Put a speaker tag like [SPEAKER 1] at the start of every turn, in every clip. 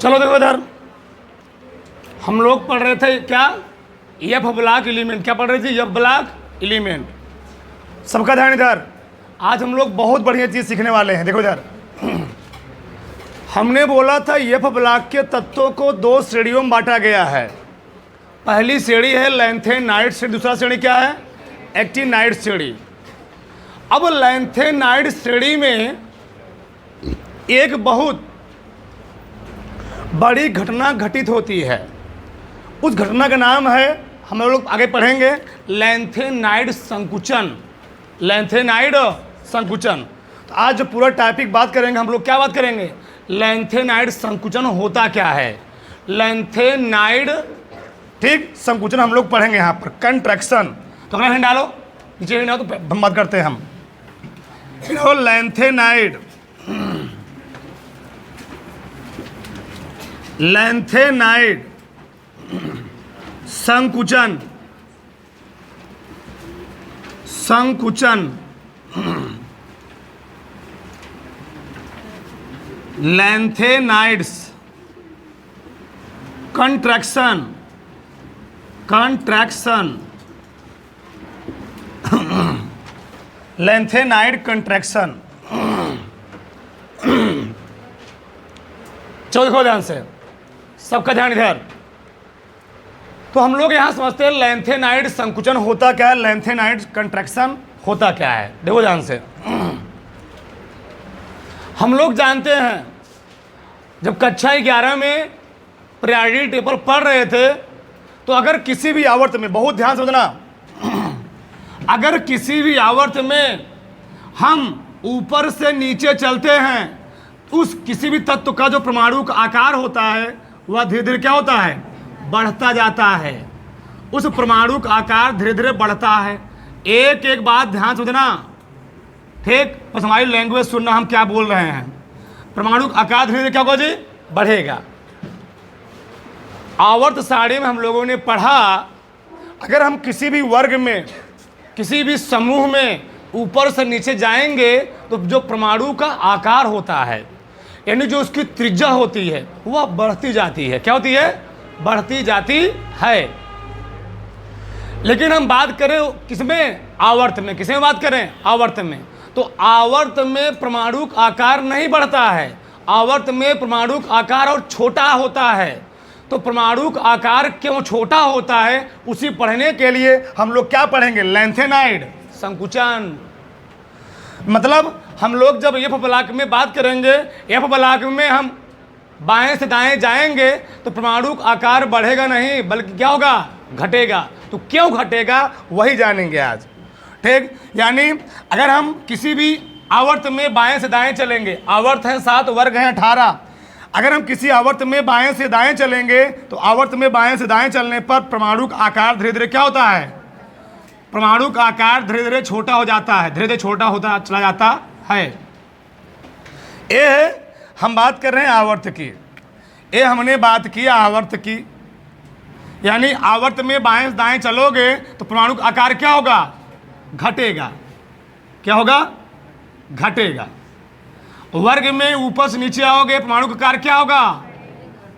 [SPEAKER 1] चलो देखो इधर, हम लोग पढ़ रहे थे क्या, एफ ब्लॉक एलिमेंट। क्या पढ़ रहे थे? F block element. सबका ध्यान इधर। आज हम लोग बहुत बढ़िया चीज़ सीखने वाले हैं। देखो इधर, हमने बोला था एफ ब्लॉक के तत्वों को दो श्रेणियों में बांटा गया है। पहली श्रेणी है लैंथेनाइड श्रेणी, दूसरा श्रेणी क्या है? एक्टिनाइड श्रेणी। अब लैंथेनाइड श्रेणी में एक बहुत बड़ी घटना घटित होती है। उस घटना का नाम है, हम लोग आगे पढ़ेंगे, लैंथेनाइड संकुचन। लैंथेनाइड संकुचन। तो आज जो पूरा टॉपिक बात करेंगे हम लोग, क्या बात करेंगे? लैंथेनाइड संकुचन होता क्या है, लैंथेनाइड, ठीक, संकुचन हम लोग पढ़ेंगे यहाँ पर। कंट्रैक्शन, तो अगला हैंड डालो, नीचे हैंड डालो तो बात करते हैं हम। लैंथेनाइड, लैंथेनाइड संकुचन, संकुचन, lanthanides contraction, contraction, lanthanide contraction. चलो देखो ध्यान से, सबका ध्यान इधर। तो हम लोग यहां समझते हैं लैंथेनाइड संकुचन होता क्या है, लैंथेनाइड कंट्रैक्शन होता क्या है। देखो ध्यान से, हम लोग जानते हैं जब कक्षा 11 में पीरियोडिक टेबल पढ़ रहे थे, तो अगर किसी भी आवर्त में, बहुत ध्यान से समझना, अगर किसी भी आवर्त में हम ऊपर से नीचे चलते हैं, उस किसी भी तत्व का जो परमाणु का आकार होता है वह धीरे धीरे क्या होता है? बढ़ता जाता है। उस परमाणु का आकार धीरे धीरे बढ़ता है। एक एक बात ध्यान समझना, ठीक, बस हमारी लैंग्वेज सुनना, हम क्या बोल रहे हैं। परमाणु का आकार धीरे धीरे क्या होगा जी? बढ़ेगा। आवर्त सारणी में हम लोगों ने पढ़ा, अगर हम किसी भी वर्ग में, किसी भी समूह में ऊपर से नीचे जाएंगे तो जो परमाणु का आकार होता है, यानी जो उसकी त्रिज्या होती है, वह बढ़ती जाती है। क्या होती है? बढ़ती जाती है। लेकिन हम बात करें किसमें? आवर्त में। किसमें बात करें? आवर्त में। तो आवर्त में परमाणु का आकार नहीं बढ़ता है, आवर्त में परमाणु का आकार और छोटा होता है। तो परमाणु का आकार क्यों छोटा होता है, उसी पढ़ने के लिए हम लोग क्या पढ़ेंगे? लैंथेनाइड संकुचन। मतलब हम लोग जब एफ ब्लॉक में बात करेंगे, एफ ब्लॉक में हम बाएं से दाएं जाएंगे तो परमाणु का आकार बढ़ेगा नहीं, बल्कि क्या होगा? घटेगा। तो क्यों घटेगा वही जानेंगे आज, ठीक। यानी अगर हम किसी भी आवर्त में बाएं से दाएं चलेंगे, आवर्त है 7, वर्ग हैं 18, अगर हम किसी आवर्त में बाएं से दाएं चलेंगे तो आवर्त में बाएं से दाएं चलने पर परमाणु का आकार धीरे धीरे क्या होता है? परमाणु का आकार धीरे धीरे छोटा हो जाता है, धीरे धीरे छोटा होता चला जाता है। ये हम बात कर रहे हैं आवर्त की, ये हमने बात की आवर्त की। यानी आवर्त में बाएं से दाएं चलोगे तो परमाणु का आकार क्या होगा? घटेगा। क्या होगा? घटेगा। वर्ग में ऊपर से नीचे आओगे, परमाणु का आकार क्या होगा?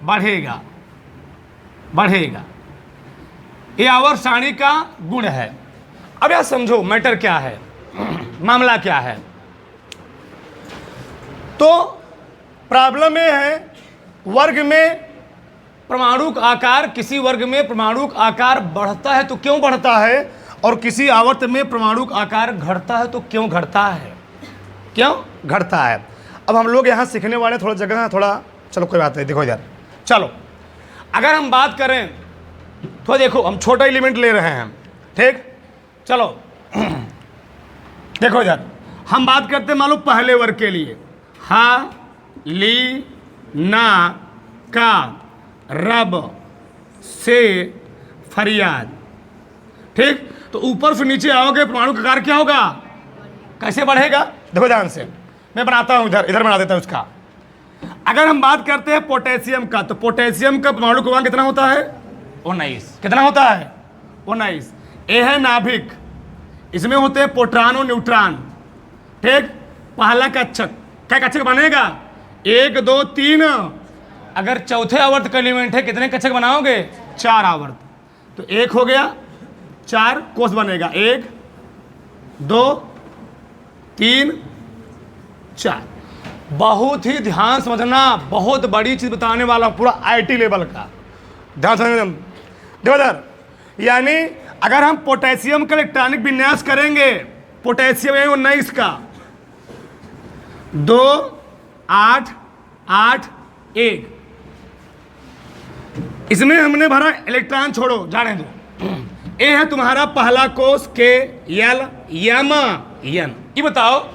[SPEAKER 1] बढ़ेगा, बढ़ेगा। ये आवर्त सारणी का गुण है। अब यह समझो मैटर क्या है, मामला क्या है। तो प्रॉब्लम ये है, वर्ग में परमाणु का आकार, किसी वर्ग में परमाणु का आकार बढ़ता है तो क्यों बढ़ता है, और किसी आवर्त में परमाणु का आकार घटता है तो क्यों घटता है, क्यों घटता है। अब हम लोग यहाँ सीखने वाले थोड़ा जगह है, थोड़ा, चलो कोई बात नहीं, देखो इधर। चलो अगर हम बात करें तो देखो, हम छोटा एलिमेंट ले रहे हैं, ठीक। चलो देखो इधर, हम बात करते हैं मान लो पहले वर्ग के लिए, हा, ली, ना, का, रब, से, फरियाद, ठीक। तो ऊपर से नीचे आओगे, परमाणु का आकार क्या होगा? कैसे बढ़ेगा? देखो ध्यान से, मैं बनाता हूं, इधर बना देता हूं उसका। अगर हम बात करते हैं पोटेशियम का, तो पोटेशियम का परमाणु क्रमांक कितना होता है? 19। कितना होता है? 19। ये है नाभिक, इसमें होते हैं प्रोटॉन और न्यूट्रॉन, ठीक। पहला कक्षक, क्या कक्षक बनेगा? 1 2 3, अगर चौथे आवर्त का एलिमेंट है कितने कक्षक बनाओगे? 4 आवर्त। तो 1 हो गया, 4 कोष बनेगा, 1 2 3 4। बहुत ही ध्यान समझना, बहुत बड़ी चीज बताने वाला हूं, पूरा आईटी लेवल का ध्यान समझना। देखो इधर, यानी अगर हम पोटेशियम का इलेक्ट्रॉनिक विन्यास करेंगे, पोटेशियम है 19 का, 2 8 8 1, इसमें हमने भरा इलेक्ट्रॉन, छोड़ो जाने दो। ए है तुम्हारा पहला कोष के एल एम एन। ये बताओ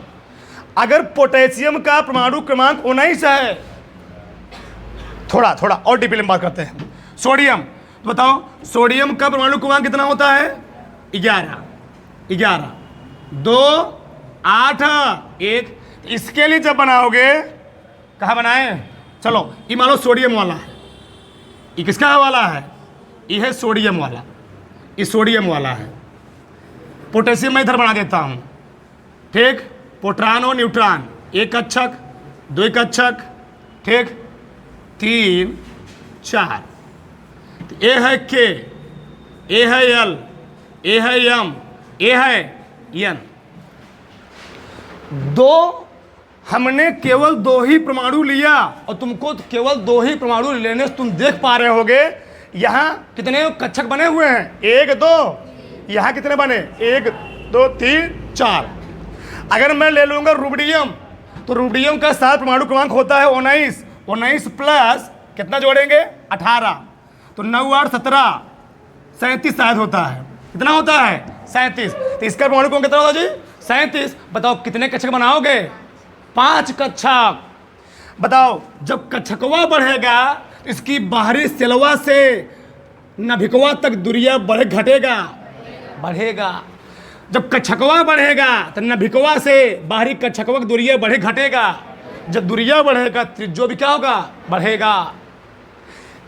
[SPEAKER 1] अगर पोटेशियम का परमाणु क्रमांक 19 है, थोड़ा थोड़ा और डीपली बात करते हैं, सोडियम, तो बताओ सोडियम का परमाणु क्रमांक कितना होता है? 11 11 2 8 1। इसके लिए जब बनाओगे, कहाँ बनाए? चलो ये मान लो सोडियम वाला है, ये किसका वाला है? ये है सोडियम वाला, ये सोडियम वाला है। पोटेशियम मैं इधर बना देता हूँ, ठीक, प्रोटॉन और न्यूट्रॉन, 1 कक्षक 2 कक्षक, ठीक, 3 4। ए है के, ए है एल, ए है एम, ए है एन। हमने केवल 2 ही परमाणु लिया, और तुमको केवल 2 ही परमाणु लेने से तुम देख पा रहे होगे यहाँ कितने कक्षक बने हुए हैं? 1 2, यहाँ कितने बने? 1 2 3 4। अगर मैं ले लूंगा रुबिडियम, तो रुबिडियम का 7 परमाणु क्रमांक होता है 19, 19 प्लस कितना जोड़ेंगे? 18, तो 9 8 17, 37 शायद होता है। कितना होता है? 37। तो इसका परमाणु क्रमांक कितना होता है जी? 37। बताओ कितने कक्षक बनाओगे? 5 कक्षक। बताओ जब कक्षकवा बढ़ेगा, इसकी बाहरी सेलवा से नाभिकवा तक दूरिया बढ़े घटेगा? बढ़ेगा। जब कक्षकवा बढ़ेगा तो नाभिकवा से बाहरी कक्षकवा की दूरिया बढ़े घटेगा? जब दूरिया बढ़ेगा त्रिज्या भी क्या होगा? बढ़ेगा।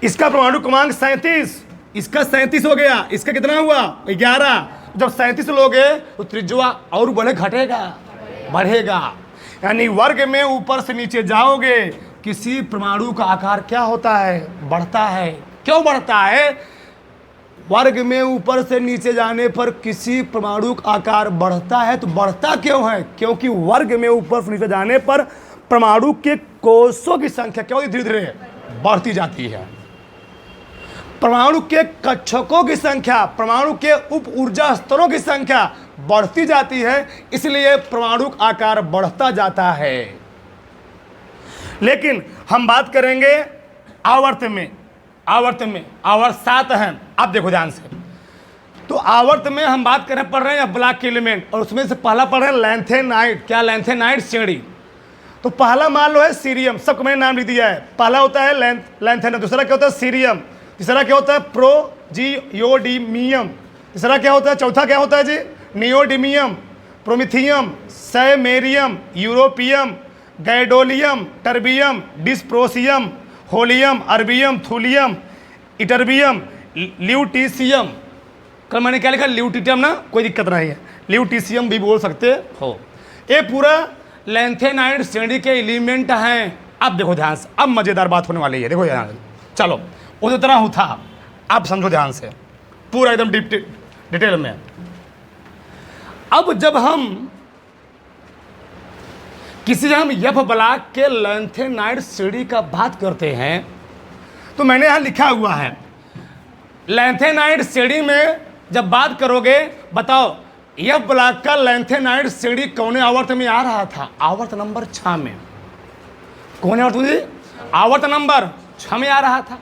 [SPEAKER 1] इसका परमाणु क्रमांक 37, इसका 37 हो गया, इसका कितना हुआ? 11। जब 37 लोगे तो त्रिज्या और बढ़े घटेगा? बढ़ेगा। यानी वर्ग में ऊपर से नीचे जाओगे, किसी परमाणु का आकार क्या होता है? बढ़ता है। क्यों बढ़ता है? वर्ग में ऊपर से नीचे जाने पर किसी परमाणु का आकार बढ़ता है। तो बढ़ता क्यों है? क्योंकि वर्ग में ऊपर से नीचे जाने पर परमाणु के कोषों की संख्या क्या होती? धीरे धीरे बढ़ती जाती है। परमाणु के कक्षकों की संख्या, परमाणु के उप ऊर्जा स्तरों की संख्या बढ़ती जाती है, इसलिए परमाणु का आकार बढ़ता जाता है। लेकिन हम बात करेंगे आवर्त में। आवर्त 7 है। अब देखो ध्यान से, तो आवर्त में हम बात करें, पढ़ रहे हैं ब्लॉक के एलिमेंट, और उसमें से पहला पढ़ रहे हैं लैंथेनाइड। क्या? लैंथेनाइड श्रेणी। तो पहला मान लो है सीरियम, सबको मैंने नाम लिख दिया है। पहला होता है लैंथेनाइड, दूसरा क्या होता है? सीरियम, तीसरा क्या होता है? प्रोजियोडीमियम, तीसरा क्या होता है? चौथा क्या होता है जी? Neodymium, promethium, samarium, europium, gadolinium, terbium, dysprosium, holmium, erbium, thulium, ytterbium, lutetium. कल मैंने क्या लिखा? ल्यूटिटियम ना, कोई दिक्कत नहीं है, ल्यूटीसियम भी बोल सकते हो। ये पूरा लैंथेनाइड श्रेणी के एलिमेंट हैं। अब देखो ध्यान से, अब मजेदार बात होने वाली है। देखो ध्यान से, चलो उस तरह हूँ था, अब समझो ध्यान से, पूरा एकदम डिटेल में। अब जब हम किसी हम एफ ब्लॉक के लैंथेनाइड श्रेणी का बात करते हैं, तो मैंने यहां लिखा हुआ है लैंथेनाइड श्रेणी में जब बात करोगे, बताओ एफ ब्लॉक का लैंथेनाइड श्रेणी कौन आवर्त में आ रहा था? आवर्त नंबर 6 में। कौन आवर्त में? आवर्त नंबर 6 में आ रहा था।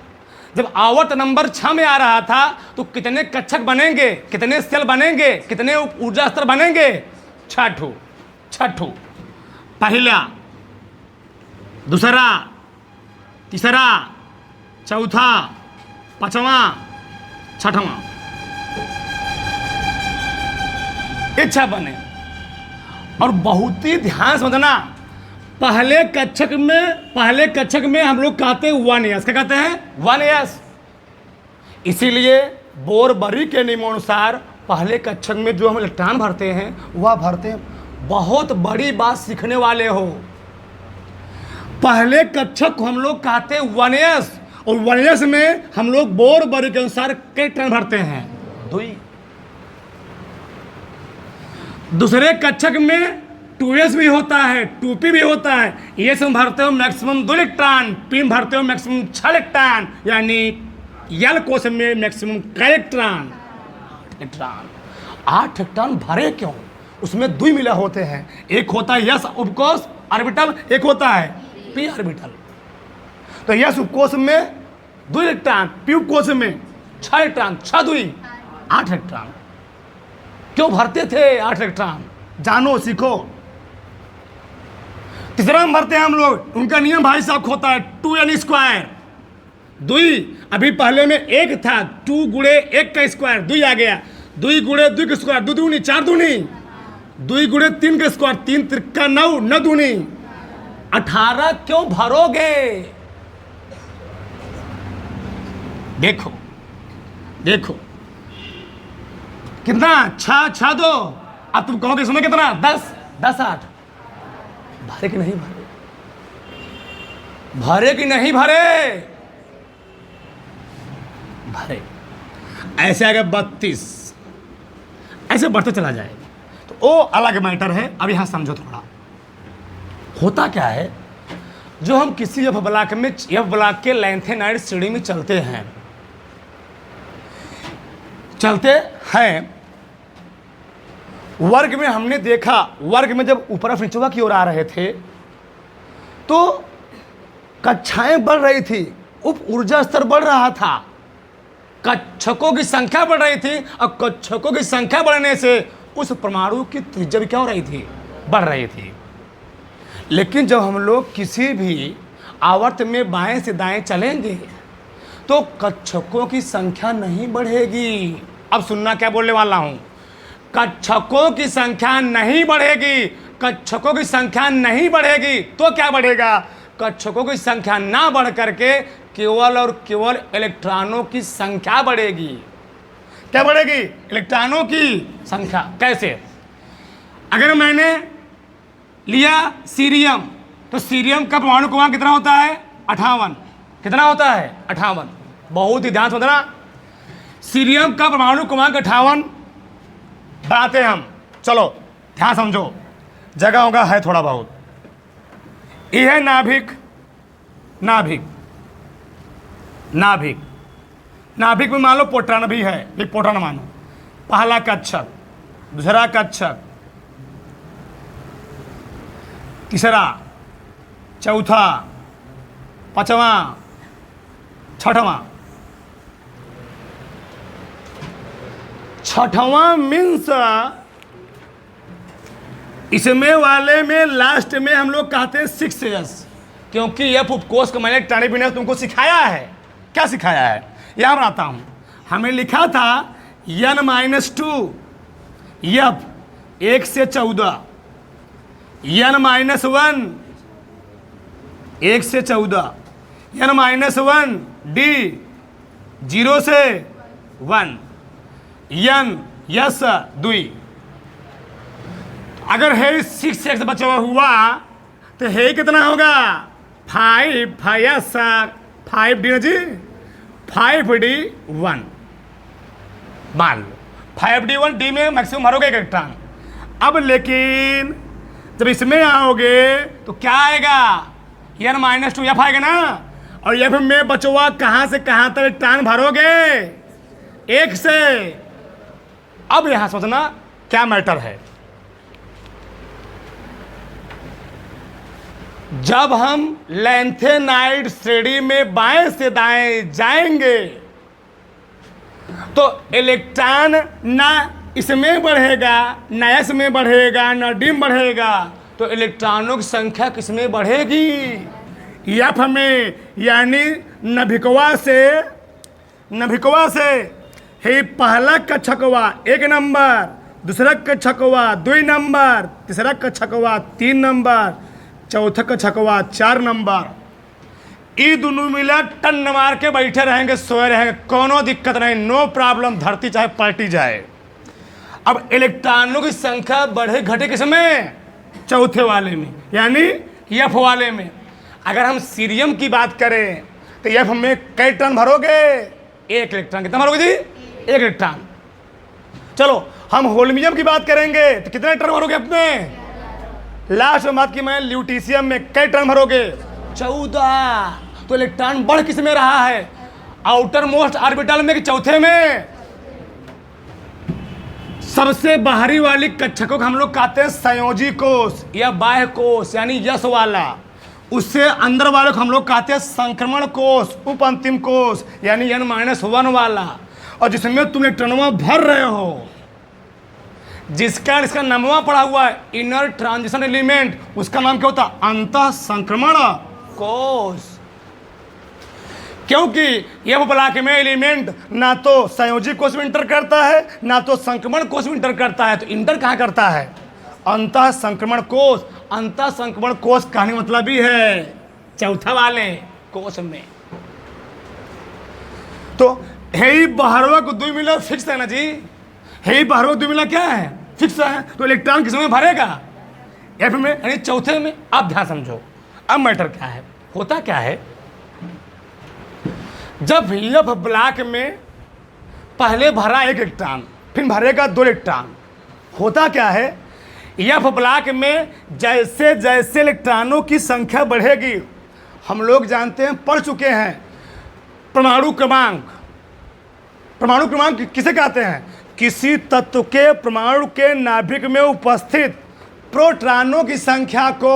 [SPEAKER 1] जब आवर्त नंबर 6 में आ रहा था तो कितने कक्षक बनेंगे? कितने सेल बनेंगे? कितने ऊर्जा स्तर बनेंगे? 6। पहला, दूसरा, तीसरा, चौथा, पांचवा, छठवां, इच्छा बने। और बहुत ही ध्यान समझना, पहले कक्षक में हम लोग कहते हैं 1 S। क्या कहते हैं? 1 S। इसीलिए बोरबरी के नियमानुसार पहले कक्षक में जो हम इलेक्ट्रॉन भरते हैं वह भरते हैं। बहुत बड़ी बात सीखने वाले हो, पहले कक्षक को हम लोग कहते 1s, और 1s में हम लोग बोर बरी के अनुसार कई टर्न भरते हैं, 2। दूसरे कक्षक में 2s भी होता है, 2p भी होता है। ये में भरते हो मैक्सिमम 2 इलेक्ट्रॉन, p में भरते हो मैक्सिमम 6 इलेक्ट्रॉन, यानी यल कोश में मैक्सिमम कै इलेक्ट्रॉन? 8 इलेक्ट्रॉन भरे क्यों? उसमें 2 मिले होते हैं, एक होता है यस उपकोश ऑर्बिटल, एक होता है पी ऑर्बिटल। तो यस उपकोश में 2 इलेक्ट्रॉन, पी उपकोश में 6 इलेक्ट्रॉन, 6 2 8 इलेक्ट्रॉन। क्यों भरते थे 8 इलेक्ट्रॉन? जानो, सीखो। तीसरा में भरते हैं हम लोग, उनका नियम भाई साहब होता है 2n स्क्वायर, 2। अभी पहले में 1 था, 2 गुणे 1 का स्क्वायर 2 आ गया, 2 गुणे 2 का स्क्वायर 2 दूनी 4 दूनी, 2 गुणे 3 का स्क्वायर 3 त्रिका 9 9 दूनी 18। क्यों भरोगे? देखो देखो कितना 6 6 2। अब तुम कहोगे इसमें कितना 10 10 8। भरे कि नहीं भरे? भरे कि नहीं भरे? भरे। ऐसे आगे 32, ऐसे बढ़ते चला जाएगा, तो वो अलग मैटर है। अब यहां समझो थोड़ा होता क्या है। जो हम किसी एफ ब्लॉक में, एफ ब्लॉक के लैंथेनाइड श्रेणी में चलते हैं वर्ग में हमने देखा, वर्ग में जब ऊपर नीचवा की ओर आ रहे थे तो कक्षाएं बढ़ रही थी, उप ऊर्जा स्तर बढ़ रहा था, कक्षकों की संख्या बढ़ रही थी, और कक्षकों की संख्या बढ़ने से उस परमाणु की त्रिज्या भी क्या हो रही थी? बढ़ रही थी। लेकिन जब हम लोग किसी भी आवर्त में बाएं से दाएं चलेंगे तो कक्षकों की संख्या नहीं बढ़ेगी। अब सुनना क्या बोलने वाला हूं, कक्षकों की संख्या नहीं बढ़ेगी। कक्षकों की संख्या नहीं बढ़ेगी तो क्या बढ़ेगा? कक्षकों की संख्या ना बढ़ करके केवल और केवल इलेक्ट्रॉनों की संख्या बढ़ेगी। क्या बढ़ेगी? इलेक्ट्रॉनों की संख्या। कैसे? अगर मैंने लिया सीरियम, तो सीरियम का परमाणु क्रमांक कितना होता है? 58। कितना होता है? 58। बहुत ही ध्यान से समझना, सीरियम का परमाणु क्रमांक 58 बनाते हैं हम। चलो ध्यान समझो, जगह होगा है थोड़ा बहुत। ये है नाभिक, नाभिक नाभिक नाभिक में मान लो प्रोटॉन भी है, एक प्रोटॉन मानो। पहला कक्षक, दूसरा कक्षक, तीसरा, चौथा, पांचवा, छठवां। छठवां मीन्स इसमें वाले में लास्ट में हम लोग कहते हैं 6s, क्योंकि यह उपकोष को मैंने टाणी तुमको सिखाया है। क्या सिखाया है? यहां बनाता हूं। हमें लिखा था n-2 यफ 1 से 14, n-1 1 से 14, n-1 d 0 से 1, n यस 2। अगर है 6x बचा हुआ तो है कितना होगा? 5 5 5d ना जी, 5d1 मान लो। 5d1 डी में मैक्सिमम भरोगे एक इलेक्ट्रॉन। अब लेकिन जब इसमें आओगे तो क्या आएगा? n-2 एफ आएगा ना, और एफ में बचवा कहां से कहां तक इलेक्ट्रॉन भरोगे? 1 से। अब यहां सोचना क्या मैटर है। जब हम लैंथेनाइड श्रेणी में बाएं से दाएं जाएंगे तो इलेक्ट्रॉन ना इसमें बढ़ेगा, ना एस में बढ़ेगा, ना डी में बढ़ेगा, तो इलेक्ट्रॉनों की संख्या किसमें बढ़ेगी? एफ में, यानी नभिकवा से हे पहला कक्षकवा 1 नंबर, दूसरा कक्षकवा 2 नंबर, तीसरा कक्षकवा 3 नंबर, चौथा कक्षकवा 4 नंबर। ये दोनों मिला टन मार के बैठे रहेंगे, सोए रहेंगे, कोनो दिक्कत नहीं, नो प्रॉब्लम, धरती चाहे पलटी जाए। अब इलेक्ट्रॉनों की संख्या बढ़े घटे किसमें? चौथे वाले में, यानी एफ वाले में। अगर हम सीरियम की बात करें तो F में कई इलेक्ट्रॉन भरोगे? 1 इलेक्ट्रॉन। कितना भरोगे जी? 1 इलेक्ट्रॉन। चलो हम होल्मियम की बात करेंगे तो कितने इलेक्ट्रॉन भरोगे अपने? लास्ट में बात की मैं ल्यूटीशियम में कई इलेक्ट्रॉन भरोगे? 14। तो इलेक्ट्रॉन बढ़ किस में रहा है? आउटर मोस्ट ऑर्बिटल में कि चौथे में? सबसे बाहरी वाली कक्षा को हम लोग कहते हैं संयोजी कोष या बाह्य कोष यानी यश वाला। उससे अंदर वाले को हम लोग कहते हैं संक्रमण कोष, उप अंतिम कोष यानी N-1 वाला। और जिसमें तुम इलेक्ट्रॉनों भर रहे हो, जिसका इसका नामवा पड़ा हुआ है इनर ट्रांजिशन एलिमेंट, उसका नाम क्या होता है? अंतः संक्रमण कोष। क्योंकि यह ब्लॉक में एलिमेंट ना तो संयोजी कोष में इंटर करता है ना तो संक्रमण कोष में इंटर करता है, तो इंटर कहाँ करता है? अंतः संक्रमण कोष। अंतः संक्रमण कोष कहने मतलब ही है चौथा वाले कोष में। तो हे बाहरवा को द्विमीलर फिक्स है ना जी? हे बाहरवा द्विमीलर क्या है? फिक्स है। तो इलेक्ट्रॉन किस में भरेगा? F में यानी चौथे में। आप ध्यान समझो अब मैटर क्या है, होता क्या है। जब F ब्लॉक में पहले भरा 1 इलेक्ट्रॉन फिर भरेगा 2 इलेक्ट्रॉन, होता क्या है F ब्लॉक में जैसे जैसे इलेक्ट्रॉनों की संख्या बढ़ेगी, हम लोग जानते हैं, पढ़ चुके हैं, परमाणु क्रमांक। परमाणु क्रमांक किसे कहते हैं? किसी तत्व के परमाणु के नाभिक में उपस्थित प्रोटॉनों की संख्या को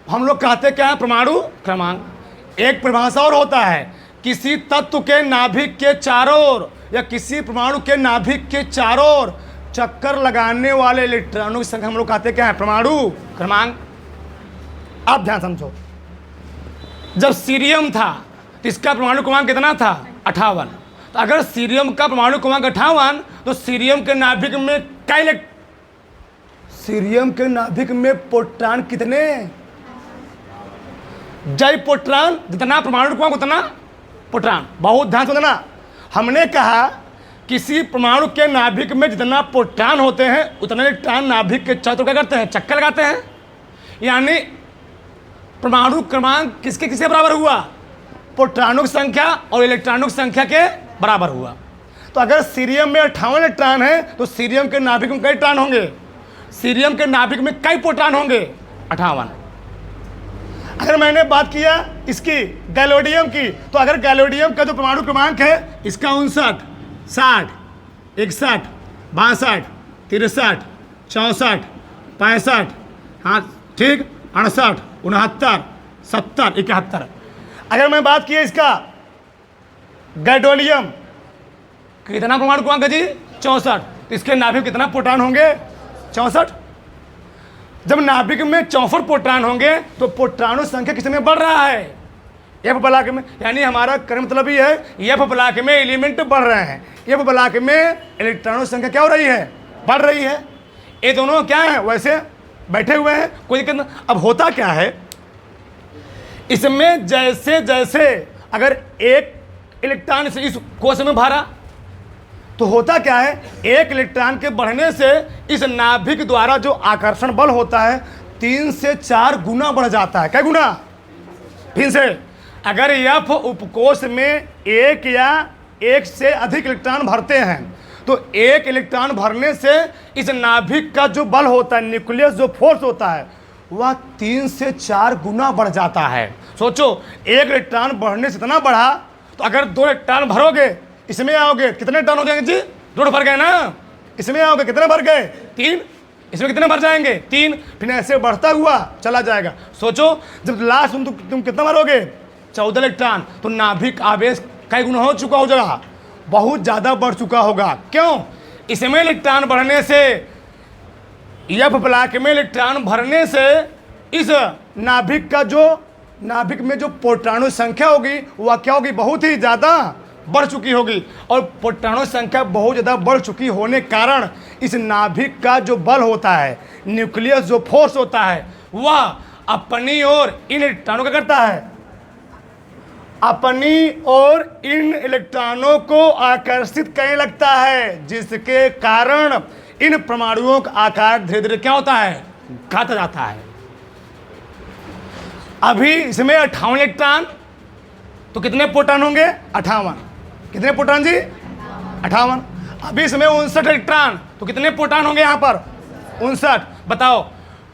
[SPEAKER 1] हम लोग कहते क्या है? परमाणु क्रमांक। एक परिभाषा और होता है, किसी तत्व के नाभिक के चारों ओर या किसी परमाणु के नाभिक के चारों ओर चक्कर लगाने वाले इलेक्ट्रॉनों की संख्या हम लोग कहते क्या है? परमाणु क्रमांक। आप ध्यान समझो, जब सीरियम था तो इसका परमाणु क्रमांक कितना था? 58। तो अगर सीरियम का परमाणु क्रमांक 58 तो सीरियम के नाभिक में सीरियम के नाभिक में प्रोटॉन कितने? जय प्रोटॉन जितना परमाणु क्रमांक उतना प्रोटॉन। बहुत ध्यान से सुनना, हमने कहा किसी परमाणु के नाभिक में जितना प्रोटॉन होते हैं उतने इलेक्ट्रॉन नाभिक के चारों क्या करते हैं? चक्कर लगाते हैं। यानी परमाणु क्रमांक किसके किसके बराबर हुआ? प्रोटॉनों की संख्या और इलेक्ट्रॉनों की संख्या के बराबर हुआ। तो अगर सीरियम में 58 इलेक्ट्रॉन है तो सीरियम के नाभिक में कई इलेक्ट्रॉन होंगे? सीरियम के नाभिक में कई प्रोटॉन होंगे? 58। अगर मैंने बात किया इसकी गैलोडियम की, तो अगर गैलोडियम का जो परमाणु क्रमांक है इसका 59, 60, 61, 62, 63, 64, 65, हाँ ठीक, 68, 69, 70, 71। अगर मैं बात किया इसका गैडोलियम, कितना परमाणु क्रमांक है जी? 64। तो इसके नाभिक कितना प्रोटॉन होंगे? 64। जब नाभिक में 64 प्रोटॉन होंगे तो प्रोटॉनों संख्या किसमें बढ़ रहा है? F ब्लॉक में। यानी हमारा करंट मतलब ही है F ब्लॉक में एलिमेंट बढ़ रहे हैं, F ब्लॉक में इलेक्ट्रॉनों संख्या क्या हो रही है? बढ़ रही है। ये दोनों क्या है? वैसे बैठे हुए हैं, कोई दिक्कत नहीं। अब होता क्या है, इसमें जैसे जैसे अगर 1 इलेक्ट्रॉन से इस कोष में भरा तो होता क्या है, 1 इलेक्ट्रॉन के बढ़ने से इस नाभिक द्वारा जो आकर्षण बल होता है 3 से 4 गुना बढ़ जाता है। क्या गुना? फिर से अगर F उपकोष में 1 या 1 से अधिक इलेक्ट्रॉन भरते हैं तो 1 इलेक्ट्रॉन भरने से इस नाभिक का जो बल होता है, न्यूक्लियस जो फोर्स होता है, वह 3 से 4 गुना बढ़ जाता है। सोचो 1 इलेक्ट्रॉन बढ़ने से इतना बढ़ा, तो अगर 2 इलेक्ट्रॉन भरोगे इसमें आओगे कितने इलेक्ट्रॉन हो जाएंगे जी? 2 भर गए ना। इसमें आओगे कितने भर गए? 3। इसमें कितने भर जाएंगे? 3। फिर ऐसे बढ़ता हुआ चला जाएगा। सोचो जब लास्ट में तुम कितना भरोगे? 14 इलेक्ट्रॉन। तो नाभिक आवेश कई गुना हो चुका हो जाएगा, बहुत ज़्यादा बढ़ चुका होगा। क्यों? इसमें इलेक्ट्रॉन बढ़ने से, F ब्लॉक में इलेक्ट्रॉन भरने से इस नाभिक का जो नाभिक में जो प्रोटॉनों की संख्या होगी वह क्या होगी? बहुत ही ज़्यादा बढ़ चुकी होगी। और प्रोटॉनों की संख्या बहुत ज़्यादा बढ़ चुकी होने कारण इस नाभिक का जो बल होता है, न्यूक्लियस जो फोर्स होता है, वह अपनी ओर इन इलेक्ट्रॉनों का करता है, अपनी ओर इन इलेक्ट्रॉनों को आकर्षित करने लगता है, जिसके कारण इन परमाणुओं का आकार धीरे धीरे क्या होता है? घटता जाता है। अभी इसमें 58 इलेक्ट्रॉन, तो कितने प्रोटॉन होंगे? 58। कितने प्रोटॉन जी? 58। अभी इसमें 59 इलेक्ट्रॉन, तो कितने प्रोटॉन होंगे यहाँ पर? 59। बताओ,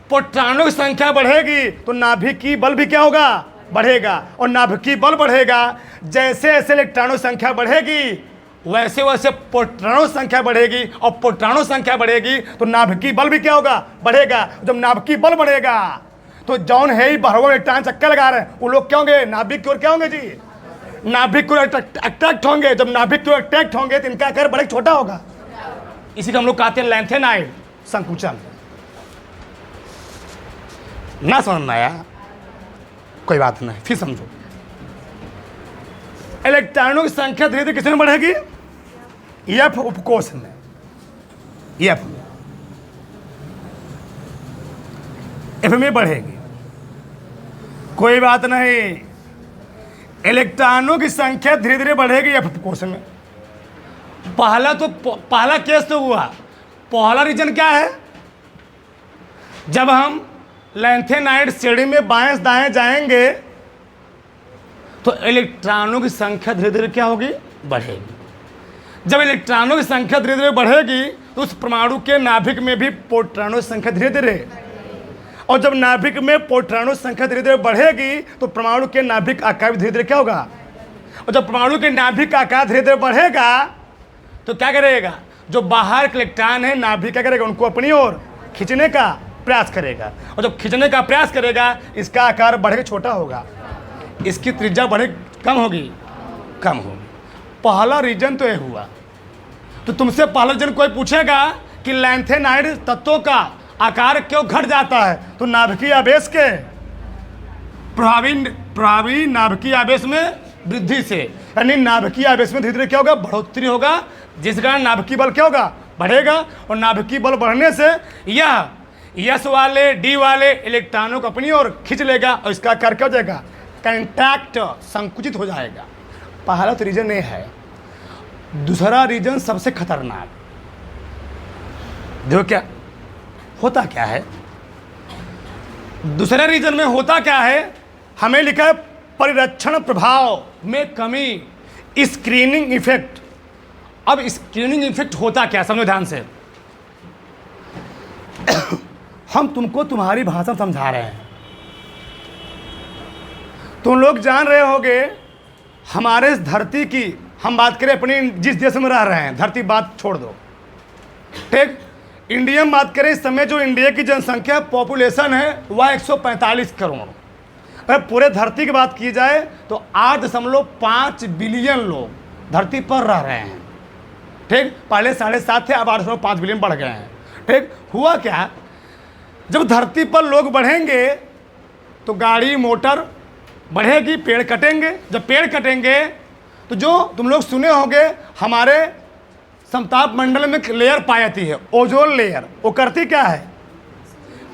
[SPEAKER 1] प्रोटॉनों की संख्या बढ़ेगी तो नाभिकीय बल भी क्या होगा? बढ़ेगा। और नाभिकीय बल बढ़ेगा, जैसे जैसे इलेक्ट्रॉनों की संख्या बढ़ेगी वैसे वैसे प्रोटॉनों की संख्या बढ़ेगी, और प्रोटॉनों की संख्या बढ़ेगी तो नाभिकीय बल भी क्या होगा? बढ़ेगा। जब नाभिकीय बल बढ़ेगा तो जौन है ही बाहर इलेक्ट्रॉन चक्कर लगा रहे हैं वो लोग क्या होंगे? नाभिक की ओर क्या होंगे जी? नाभिक को अट्रैक्ट होंगे। जब नाभिक को अट्रैक्ट होंगे तो इनका आकार बड़ा छोटा होगा। इसी को हम लोग कहते हैं लैंथेनाइड, संकुचन। ना समझ में आया? कोई बात नहीं, फिर समझो। इलेक्ट्रॉनों की संख्या धीरे धीरे किसमें बढ़ेगी? एफ उपकोष में, एफ में बढ़ेगी। कोई बात नहीं, इलेक्ट्रॉनों की संख्या धीरे धीरे बढ़ेगी एफ उपकोष में। पहला केस तो हुआ। पहला रीजन क्या है? जब हम लैंथेनाइड श्रेणी में बाएं दाएं जाएंगे तो इलेक्ट्रॉनों की संख्या धीरे धीरे क्या होगी? बढ़ेगी। जब इलेक्ट्रॉनों की संख्या धीरे धीरे बढ़ेगी तो उस परमाणु के नाभिक में भी प्रोटॉनों की संख्या धीरे धीरे, और जब नाभिक में प्रोटॉनों की संख्या धीरे धीरे बढ़ेगी तो परमाणु के नाभिक आकार भी धीरे धीरे क्या होगा? और जब परमाणु के नाभिक का आकार धीरे धीरे बढ़ेगा तो क्या करेगा? जो बाहर के इलेक्ट्रॉन है नाभिक क्या करेगा? उनको अपनी ओर खींचने का प्रयास करेगा, और जब खींचने का प्रयास करेगा इसका आकार बढ़ेगा, छोटा होगा, इसकी त्रिज्या बढ़े कम होगी, कम होगी। पहला रीजन तो ये हुआ। तो तुमसे पहला रीजन कोई पूछेगा कि लैंथेनाइड तत्वों का आकार क्यों घट जाता है, तो नाभिकीय आवेश के प्रभावी नाभिकीय आवेश में वृद्धि से, यानी नाभिकीय आवेश में धीरे धीरे क्या होगा? बढ़ोतरी होगा, जिस कारण नाभिकीय बल क्या होगा? बढ़ेगा। और नाभिकीय बल बढ़ने से यह यस वाले डी वाले इलेक्ट्रॉनों को अपनी ओर खींच लेगा और इसका आकार क्या हो जाएगा? कंट्रैक्ट, संकुचित हो जाएगा। पहला तो रीजन ये है। दूसरा रीजन सबसे खतरनाक, देखो क्या होता क्या है। दूसरे रीजन में होता क्या है? हमें लिखा है परिरक्षण प्रभाव में कमी, स्क्रीनिंग इफेक्ट। अब स्क्रीनिंग इफेक्ट होता क्या, समझो ध्यान से। हम तुमको तुम्हारी भाषा में समझा रहे हैं, तुम लोग जान रहे होगे। हमारे इस धरती की हम बात करें, अपनी जिस देश में रह रहे हैं, धरती बात छोड़ दो, ठीक। इंडिया में बात करें, इस समय जो इंडिया की जनसंख्या पॉपुलेशन है वह 145 करोड़। अगर पूरे धरती की बात की जाए तो 8.5 बिलियन लोग धरती पर रह रहे हैं, ठीक। पहले 7.5 थे, अब 8.5 बिलियन बढ़ गए हैं, ठीक। हुआ क्या, जब धरती पर लोग बढ़ेंगे तो गाड़ी मोटर बढ़ेगी, पेड़ कटेंगे। जब पेड़ कटेंगे तो जो तुम लोग सुने होंगे, हमारे समताप मंडल में लेयर पाई जाती है, ओजोन लेयर। वो करती क्या है?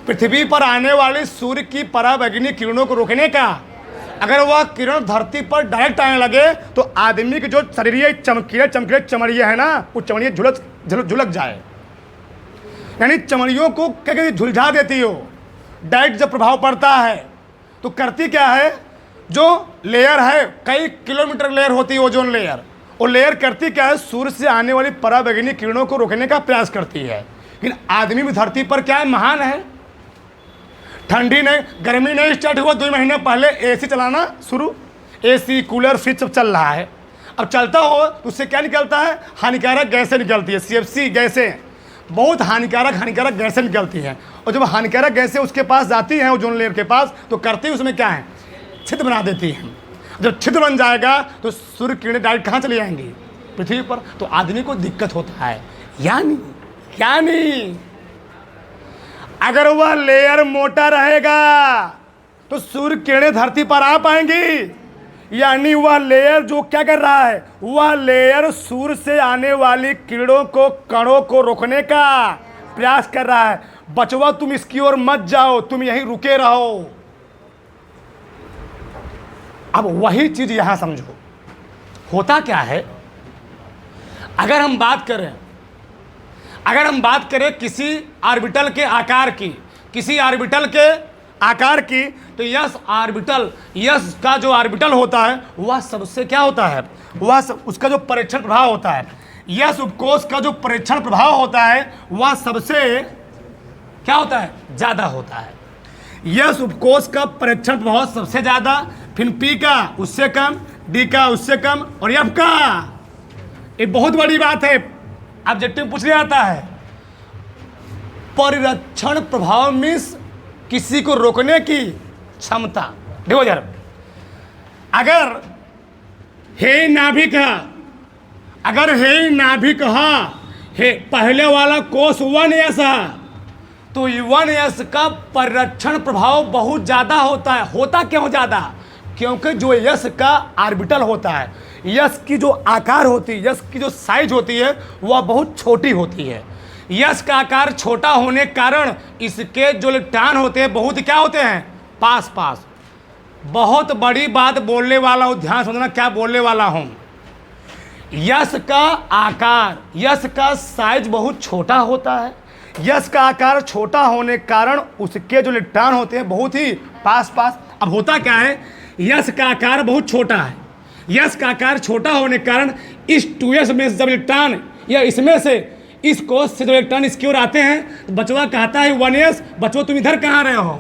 [SPEAKER 1] पृथ्वी पर आने वाली सूर्य की पराबैंगनी किरणों को रोकने का। अगर वह किरण धरती पर डायरेक्ट आने लगे तो आदमी के जो शरीर चमकीले चमड़ियाँ है ना, वो चमड़ियाँ झुलक जाए, यानी चमड़ियों को क्या कहती, झुलझा देती हो। डायरेक्ट जब प्रभाव पड़ता है तो करती क्या है, जो लेयर है, कई किलोमीटर लेयर होती है ओजोन लेयर, वो लेयर करती क्या है, सूर्य से आने वाली पराबैंगनी किरणों को रोकने का प्रयास करती है। लेकिन आदमी भी धरती पर क्या है, महान है। ठंडी नहीं, गर्मी नहीं स्टार्ट हुआ 2 महीने पहले एसी चलाना शुरू, एसी कूलर फ्रिज सब चल रहा है। अब चलता हो तो उससे क्या निकलता है, हानिकारक गैसें निकलती है, CFC गैसें, बहुत हानिकारक गैसें निकलती हैं। और जब हानिकारक गैसें उसके पास जाती हैं ओजोन लेयर के पास, तो करती है उसमें क्या है, छिद्र बना देती हैं। जब छिद्र बन जाएगा तो सूर्य किरणें डायरेक्ट कहाँ चली जाएंगी, पृथ्वी पर। तो आदमी को दिक्कत होता है, यानी अगर वह लेयर मोटा रहेगा तो सूर्य किरणें धरती पर आ पाएंगी। यानी वह लेयर जो क्या कर रहा है, वह लेयर सूर्य से आने वाली किरणों को, कणों को रोकने का प्रयास कर रहा है। बचवा तुम इसकी ओर मत जाओ, तुम यहीं रुके रहो। अब वही चीज यहां समझो, होता क्या है। अगर हम बात करें किसी ऑर्बिटल के आकार की, किसी ऑर्बिटल के आकार की, तो यस ऑर्बिटल, यस का जो ऑर्बिटल होता है वह सबसे क्या होता है, उसका जो परीक्षण प्रभाव होता है, यस उपकोष का जो परीक्षण प्रभाव होता है वह सबसे क्या होता है, ज़्यादा होता है। यस उपकोष का परीक्षण प्रभाव सबसे ज़्यादा, फिर पी का उससे कम, डी का उससे कम, और एफ का, ये बहुत बड़ी बात है, ऑब्जेक्टिव पूछ लिया जाता है। परिरक्षण प्रभाव मीन्स किसी को रोकने की क्षमता। देखो यार, अगर हे नाभिक है, अगर हे नाभिक है, पहले वाला कोष 1s है, तो 1s का परिरक्षण प्रभाव बहुत ज़्यादा होता है। होता क्यों ज़्यादा? क्योंकि जो यस का ऑर्बिटल होता है, यस की जो आकार होती है, यस की जो साइज होती है वह बहुत छोटी होती है। यस का आकार छोटा होने के कारण इसके जो इलेक्ट्रॉन होते हैं बहुत क्या होते हैं, पास पास। बहुत बड़ी बात बोलने वाला हूँ, ध्यान समझना क्या बोलने वाला हूँ। यस का आकार, यस का साइज बहुत छोटा होता है। यस का आकार छोटा होने के कारण उसके जो इलेक्ट्रॉन होते हैं बहुत ही पास पास। अब होता क्या है, यस का आकार बहुत छोटा है, यस का आकार छोटा होने के कारण इस 2s में जब इलेक्ट्रॉन या इसमें से इस कोष से जो इलेक्ट्रॉन इसकी ओर आते हैं तो बचवा कहता है 1s, बचवा तुम इधर कहाँ रहे हो,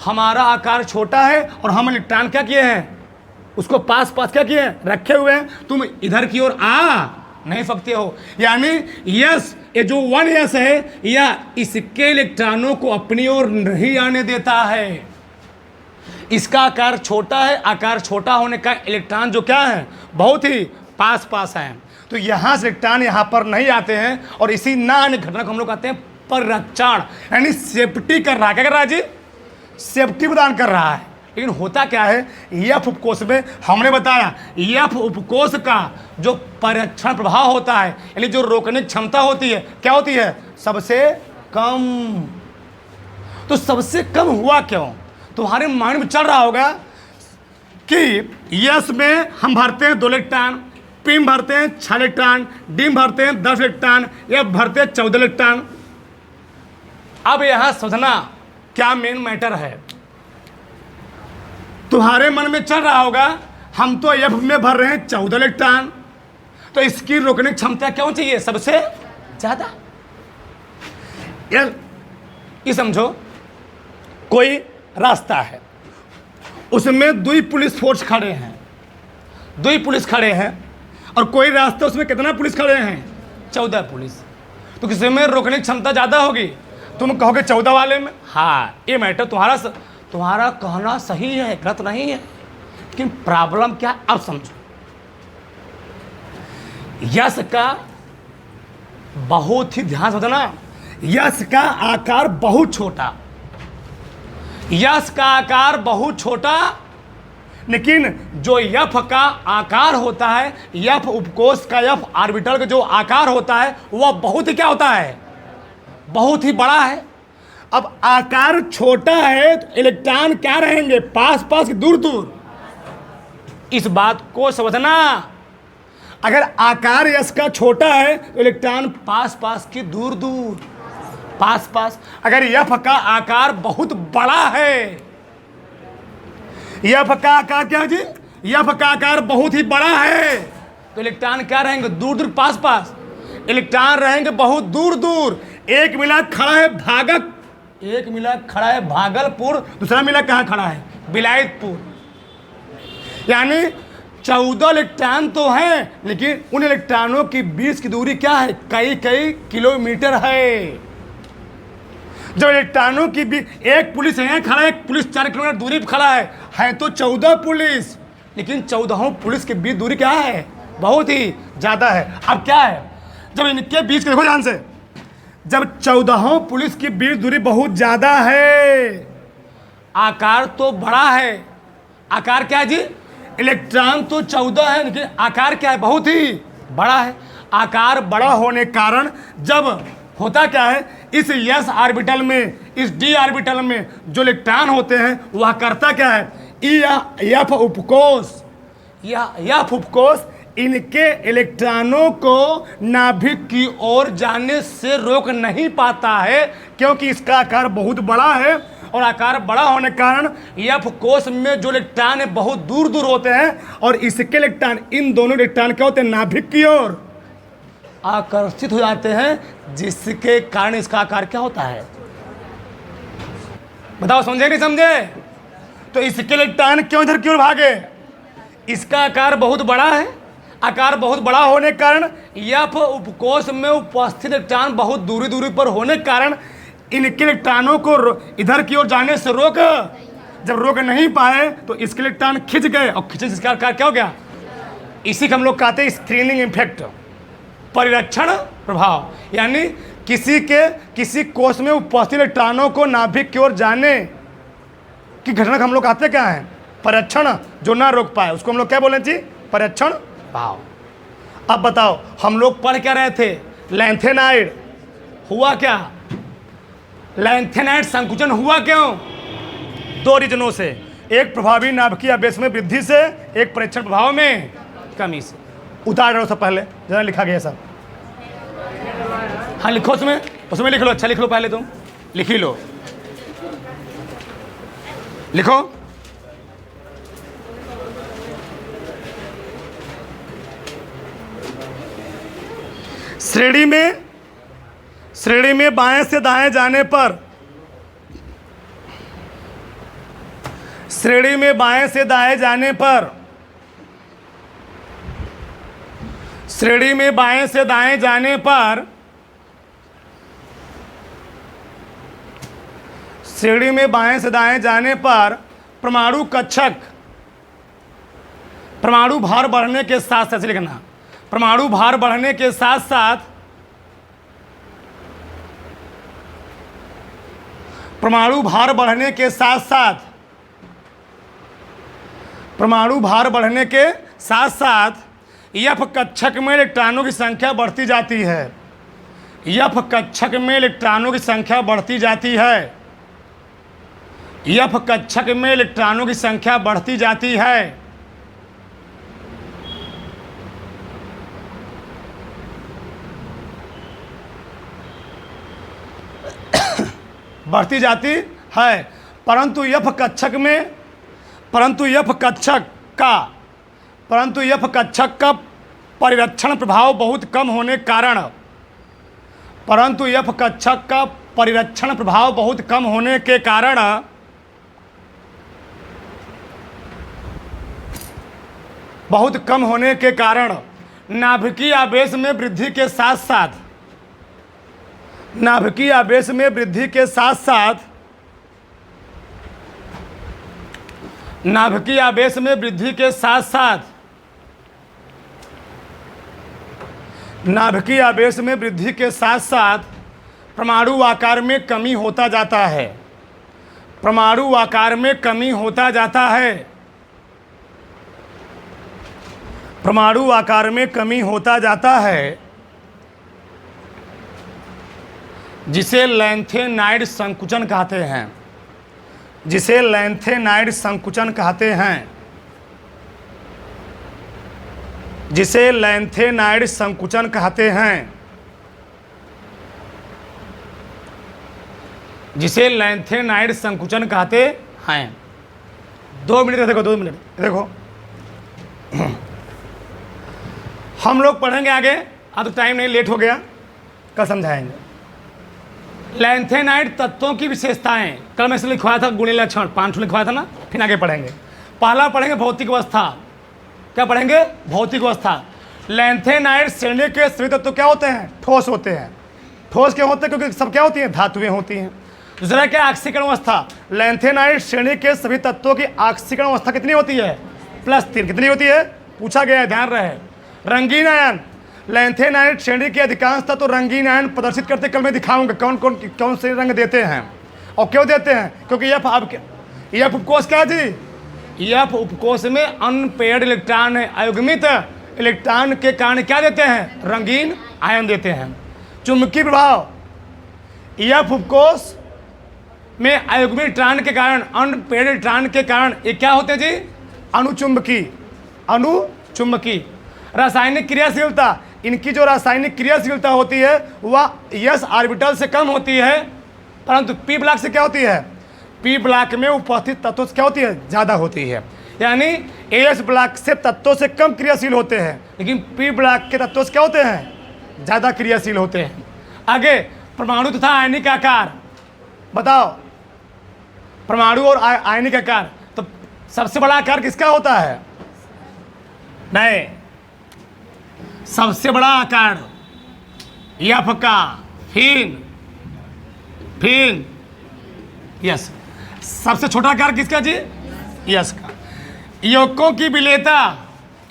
[SPEAKER 1] हमारा आकार छोटा है और हम इलेक्ट्रॉन क्या किए हैं, उसको पास पास क्या किए हैं, रखे हुए हैं, तुम इधर की ओर आ नहीं सकते हो। यानी यस, ये जो 1s है या इसके इलेक्ट्रॉनों को अपनी ओर नहीं आने देता है। इसका आकार छोटा है, आकार छोटा होने का इलेक्ट्रॉन जो क्या है बहुत ही पास पास है, तो यहाँ से इलेक्ट्रॉन यहाँ पर नहीं आते हैं और इसी ना आने घटना को हम लोग कहते हैं परिरक्षण, यानी सेफ्टी कर रहा है। क्या कर रहा है जी, सेफ्टी प्रदान कर रहा है। लेकिन होता क्या है, एफ उपकोष में हमने बताया एफ उपकोष का जो परिरक्षण प्रभाव होता है, यानी जो रोकने की क्षमता होती है क्या होती है, सबसे कम। तो सबसे कम हुआ क्यों, तुम्हारे माइंड में चल रहा होगा कि यस में हम भरते हैं 2 इलेक्ट्रॉन, पी में भरते हैं 6 इलेक्ट्रॉन, डी में भरते हैं 10 इलेक्ट्रॉन, एफ भरते हैं 14 इलेक्ट्रॉन। अब यहां समझना क्या मेन मैटर है। तुम्हारे मन में चल रहा होगा हम तो एफ में भर रहे हैं 14 इलेक्ट्रॉन, तो इसकी रोकने की क्षमता क्यों चाहिए सबसे ज्यादा। यार ये समझो, कोई रास्ता है, उसमें 2 पुलिस फोर्स खड़े हैं, 2 पुलिस खड़े हैं, और कोई रास्ता उसमें कितना पुलिस खड़े हैं, 14 पुलिस। तो किसी में रोकने की क्षमता ज़्यादा होगी, तुम कहोगे 14 वाले में। हाँ, ये मैटर तुम्हारा कहना सही है, गलत नहीं है, लेकिन प्रॉब्लम क्या, अब समझो। यस का बहुत ही ध्यान से समझना, यस का आकार बहुत छोटा, यस का आकार बहुत छोटा, लेकिन जो यफ का आकार होता है, यफ उपकोष का, यफ ऑर्बिटल का जो आकार होता है वह बहुत ही क्या होता है, बहुत ही बड़ा है। अब आकार छोटा है तो इलेक्ट्रॉन क्या रहेंगे, पास पास की दूर दूर। इस बात को समझना, अगर आकार यस का छोटा है तो इलेक्ट्रॉन पास पास की दूर दूर, पास पास। अगर यफ का आकार बहुत बड़ा है, यफ का आकार क्या जी, यफ का आकार बहुत ही बड़ा है, तो इलेक्ट्रॉन क्या रहेंगे, दूर दूर पास पास। इलेक्ट्रॉन रहेंगे बहुत दूर दूर। एक मिला खड़ा है भागक, एक मिला खड़ा है भागलपुर, दूसरा मिला कहाँ खड़ा है, बिलायतपुर। यानी 14 इलेक्ट्रॉन तो हैं, लेकिन उन इलेक्ट्रॉनों की बीच की दूरी क्या है, कई कई किलोमीटर है। जब इलेक्ट्रॉनों की भी, एक पुलिस यहाँ खड़ा है, एक पुलिस 4 किलोमीटर दूरी पर खड़ा है तो 14 पुलिस, लेकिन 14 पुलिस के बीच दूरी क्या है, बहुत ही ज़्यादा है। अब क्या है, जब इनके बीच देखो ध्यान से, जब 14 पुलिस की बीच दूरी बहुत ज़्यादा है, आकार तो बड़ा है, आकार क्या है जी, इलेक्ट्रॉन तो 14 है, लेकिन आकार क्या है, बहुत ही बड़ा है। आकार बड़ा होने के कारण जब होता क्या है, इस यस ऑर्बिटल में, इस डी ऑर्बिटल में जो इलेक्ट्रॉन होते हैं वह करता क्या है, एफ उपकोष, यह उपकोष इनके इलेक्ट्रॉनों को नाभिक की ओर जाने से रोक नहीं पाता है, क्योंकि इसका आकार बहुत बड़ा है और आकार बड़ा होने के कारण एफ कोश में जो इलेक्ट्रॉन है बहुत दूर दूर होते हैं और इसके इलेक्ट्रॉन, इन दोनों इलेक्ट्रॉन क्या होते हैं, नाभिक की ओर आकर्षित हो जाते हैं, जिसके कारण इसका आकार क्या होता है, बताओ, समझे नहीं समझे? तो इसके इलेक्ट्रॉन क्यों इधर की ओर भागे? इसका आकार बहुत बड़ा है, आकार बहुत बड़ा होने के कारण एफ उपकोश में उपस्थित इलेक्ट्रॉन बहुत दूरी दूरी पर होने के कारण इनके इलेक्ट्रॉनों को इधर की ओर जाने से रोक, जब रोक नहीं पाए तो इसके इलेक्ट्रॉन खिंच गए और खिंचे इसका आकार क्या हो गया? इसी को हम लोग कहते हैं स्क्रीनिंग इफेक्ट, परिरक्षण प्रभाव। यानी किसी कोश में उपस्थित इलेक्ट्रॉनों को नाभिक की ओर जाने की घटना को हम लोग कहते क्या है? परिरक्षण, जो ना रोक पाए उसको हम लोग क्या बोले जी? परिरक्षण भाव। अब बताओ, हम लोग पढ़ क्या रहे थे? लैंथेनाइड हुआ क्या? लैंथेनाइड संकुचन हुआ क्यों? दो रीजनों से, एक प्रभावी नाभिकीय आवेश में वृद्धि से, एक परीक्षण प्रभाव में कमी से। उतार रहे हो सब पहले जरा लिखा गया सब, हाँ लिखो, उसमें लिख लो, अच्छा लिख लो, पहले तुम लिख ही लो, लिखो। श्रेणी में बाएं से दाएं जाने पर, श्रेणी में बाएं से दाएं जाने पर, श्रेणी में बाएं से दाएं जाने पर, श्रेणी में बाएं से दाएं जाने पर परमाणु कक्षक, परमाणु भार बढ़ने के साथ साथ लिखना, परमाणु भार बढ़ने के साथ साथ, परमाणु भार बढ़ने के साथ साथ, परमाणु भार बढ़ने के साथ साथ एफ कक्षक में इलेक्ट्रॉनों की संख्या बढ़ती जाती है, एफ कक्षक में इलेक्ट्रॉनों की संख्या बढ़ती जाती है, एफ कक्षक में इलेक्ट्रॉनों की संख्या बढ़ती जाती है। बढ़ती जाती है, परंतु एफ कक्षक का परिरक्षण प्रभाव बहुत कम होने के कारण, परंतु एफ कक्षक का परिरक्षण प्रभाव बहुत कम होने के कारण नाभिकीय आवेश में वृद्धि के साथ साथ, नाभिकीय आवेश में वृद्धि के साथ साथ, नाभिकीय आवेश में वृद्धि के साथ साथ, नाभिकीय आवेश में वृद्धि के साथ साथ परमाणु आकार में कमी होता जाता है, परमाणु आकार में कमी होता जाता है, परमाणु आकार में कमी होता जाता है, जिसे लैंथेनाइड संकुचन कहते हैं, जिसे लैंथेनाइड संकुचन कहते हैं, जिसे लैंथेनाइड संकुचन कहते हैं, जिसे लैंथेनाइड संकुचन कहते हैं। 2 मिनट देखो, 2 मिनट देखो, हम लोग पढ़ेंगे आगे, अब तो टाइम नहीं, लेट हो गया, कल समझाएंगे। लैंथेनाइड तत्वों की विशेषताएं कल मैं इसलिए लिखवाया था, गुणीय लक्षण 5 लिखवाया था ना, फिर आगे पढ़ेंगे। पहला पढ़ेंगे भौतिक अवस्था, क्या पढ़ेंगे? भौतिक अवस्था। लैंथेनाइड श्रेणी के सभी तत्व क्या होते हैं? ठोस होते हैं। ठोस क्यों होते हैं? क्योंकि सब क्या होती हैं? धातुएं होती हैं। दूसरा क्या? ऑक्सीकरण अवस्था। लैंथेनाइड श्रेणी के सभी तत्वों की ऑक्सीकरण अवस्था कितनी होती है? +3। कितनी होती है? पूछा गया है, ध्यान रहे। रंगीन आयन, लैंथेनाइड श्रेणी के अधिकांश तत्व रंगीन आयन प्रदर्शित करते, कल मैं दिखाऊंगा कौन से रंग देते हैं और क्यों देते हैं। क्योंकि एफ उपकोष क्या है जी? एफ उपकोष में अनपेयर्ड इलेक्ट्रॉन है, अयुग्मित इलेक्ट्रॉन के कारण क्या देते हैं? रंगीन आयन देते हैं। चुंबकीय प्रभाव, एफ उपकोष में अयुग्मित इलेक्ट्रॉन के कारण, अनपेयर्ड इलेक्ट्रॉन के कारण ये क्या होते हैं जी? अनुचुंबकीय। अनुचुंबकीय। रासायनिक क्रियाशीलता, इनकी जो रासायनिक क्रियाशीलता होती है वह s ऑर्बिटल से कम होती है, परंतु p ब्लॉक से क्या होती है? पी ब्लॉक में उपस्थित तत्वों से क्या होती है, ज़्यादा होती है। यानी एस ब्लॉक से तत्वों से कम क्रियाशील होते हैं, लेकिन पी ब्लॉक के तत्वों से क्या होते हैं, ज़्यादा क्रियाशील होते हैं। आगे परमाणु तथा आयनिक आकार बताओ, परमाणु और आयनिक आकार। तो सबसे बड़ा आकार किसका होता है, नहीं, सबसे बड़ा आकार एफ का, फिन यस। सबसे छोटा आकार किसका जी, यस का। यौगिकों की विलेयता,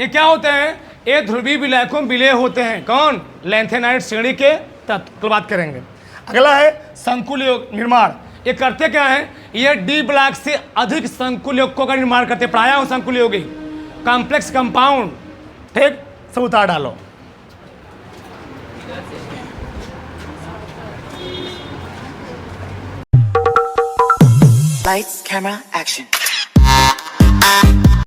[SPEAKER 1] ये क्या होते हैं, ये ध्रुवीय विलायकों में विलेय होते हैं। कौन, लैंथेनाइड श्रेणी के तत्व, कल बात करेंगे। अगला है संकुल निर्माण। ये करते क्या है, ये डी ब्लॉक से अधिक संकुल यौगिकों का निर्माण करते, प्रायः संकुल यौगिक, कॉम्प्लेक्स कंपाउंड, ठीक। सब उतार डालो।
[SPEAKER 2] Lights, camera, action.